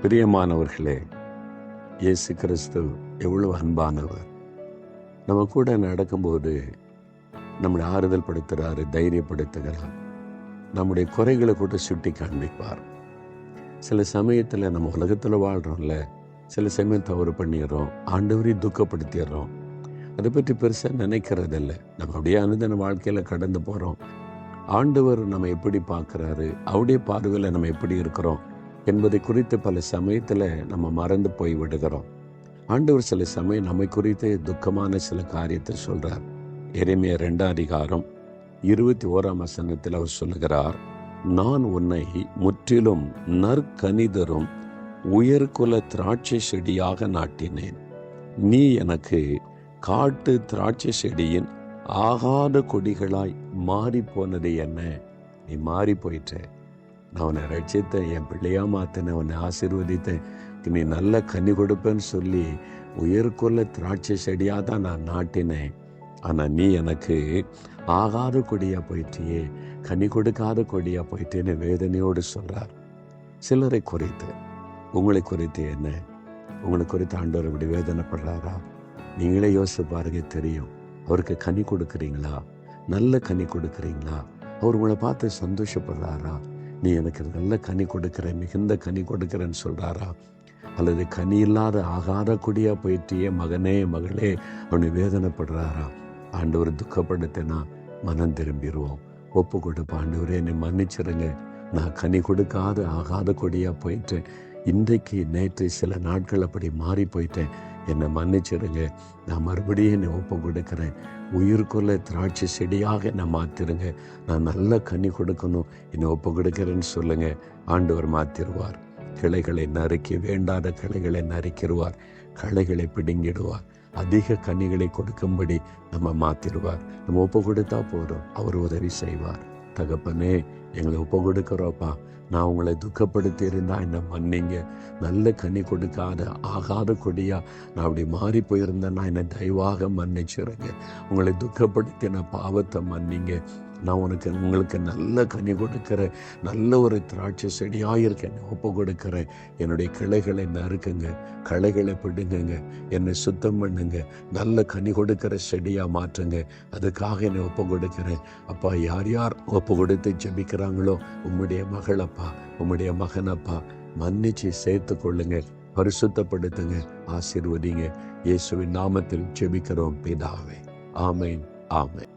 பிரியமானவர்களே, இயேசு கிறிஸ்து எவ்வளவு அன்பானவர். நம்ம கூட நடக்கும்போது நம்மளை ஆறுதல் படுத்துகிறாரு, தைரியப்படுத்துகிறார். நம்முடைய குறைகளை கூட சுட்டி காண்பிப்பார். சில சமயத்தில் நம்ம உலகத்தில் வாழ்கிறோம்ல, சில சமயம் தவறு பண்ணிடுறோம், ஆண்டவரையும் துக்கப்படுத்திடுறோம். அதை பற்றி பெருசாக நினைக்கிறதில்ல. நம்ம அப்படியே அனுதின வாழ்க்கையில் கடந்து போகிறோம். ஆண்டவர் நம்ம எப்படி பார்க்குறாரு, அவருடைய பார்வையில் நம்ம எப்படி இருக்கிறோம் என்பதை குறித்து பல சமயத்தில் நம்ம மறந்து போய் விடுகிறோம். ஆண்டவர் சில சமயம் நம்மை குறித்து துக்கமான சில காரியத்தை சொல்கிறார். எரேமியா 2:21 அவர் சொல்லுகிறார், நான் உன்னை முற்றிலும் நற்கனிதரும் உயர்குல திராட்சை செடியாக நாட்டினேன். நீ எனக்கு காட்டு திராட்சை செடியின் ஆகாத கொடிகளாய் மாறி போனது என்ன? நீ மாறி போயிட்ட. நான் உன்னை ரட்சித்தேன், என் பிள்ளையா மாற்றினேன், உன்னை ஆசீர்வதித்தேன், நீ நல்ல கனி கொடுப்பேன்னு சொல்லி உயர்குல திராட்சை செடியாக தான் நான் நாட்டினேன். ஆனால் நீ எனக்கு ஆகாத கொடியாக போயிட்டியே, கனி கொடுக்காத கொடியாக போயிட்டேன்னு வேதனையோடு சொல்கிறார். சிலரை குறித்து, உங்களை குறித்து என்ன? உங்களை குறித்து ஆண்டவர் இப்படி வேதனைப்படுறாரா? நீங்களே யோசிச்சு பாருங்க, தெரியும். அவருக்கு கனி கொடுக்குறீங்களா? நல்ல கனி கொடுக்குறீங்களா? அவர் உங்களை பார்த்து சந்தோஷப்படுறாரா? நீ எனக்கு நல்ல கனி கொடுக்குற, மிகுந்த கனி கொடுக்குறேன்னு சொல்கிறாரா? அல்லது கனி இல்லாத ஆகாத கொடியா போயிட்டியே மகனே மகளே அவனை வேதனைப்படுறாரா? ஆண்டவர் துக்கப்படுத்தினா மனம் திரும்பிடுவோம். ஒப்பு கொடுப்ப, ஆண்டவரே என்னை மன்னிச்சிருங்க, நான் கனி கொடுக்காத ஆகாத கொடியா போயிட்டேன், இன்றைக்கு நேற்று சில நாட்கள் அப்படி மாறி போயிட்டேன், என்னை மன்னிச்சிருங்க, நான் மறுபடியும் என்னை ஒப்பு கொடுக்குறேன், உயிருக்குள்ள திராட்சை செடியாக என்னை மாற்றிருங்க, நான் நல்ல கனி கொடுக்கணும், என்னை ஒப்பு கொடுக்குறேன்னு சொல்லுங்க. ஆண்டவர் மாற்றிடுவார். கிளைகளை நறுக்கி, வேண்டாத கிளைகளை நறுக்கிடுவார், களைகளை பிடுங்கிடுவார், அதிக கனிகளை கொடுக்கும்படி நம்ம மாற்றிடுவார். நம்ம ஒப்பு கொடுத்தா போதும், அவர் உதவி செய்வார். தகப்பனே, எங்களை ஒப்பு கொடுக்குறோப்பா, நான் உங்களை துக்கப்படுத்தி இருந்தா என்னை மன்னிங்க, நல்ல கனி கொடுக்காத ஆகாத கொடியா நான் அப்படி மாறி போயிருந்தேன்னா என்னை தயவாக மன்னிச்சிருங்க, உங்களை துக்கப்படுத்தின பாவத்தை மன்னிங்க, நான் உங்களுக்கு நல்ல கனி கொடுக்கிற நல்ல ஒரு திராட்சை செடியாக இருக்க என்னை ஒப்பு கொடுக்குறேன். என்னுடைய கிளைகளை நறுக்குங்க, களைகளை பிடுங்குங்க, என்னை சுத்தம் பண்ணுங்க, நல்ல கனி கொடுக்கிற செடியாக மாற்றுங்க. அதுக்காக என்னை ஒப்பு கொடுக்குறேன். அப்பா, யார் யார் ஒப்பு கொடுத்து ஜெபிக்கிறாங்களோ, உம்முடைய மகளப்பா, உம்முடைய மகனப்பா, மன்னிச்சு சேர்த்து கொள்ளுங்க, பரிசுத்தப்படுத்துங்க, ஆசீர்வதிங்க. இயேசுவின் நாமத்தில் ஜெபிக்கிறோம் பிதாவே. ஆமென், ஆமென்.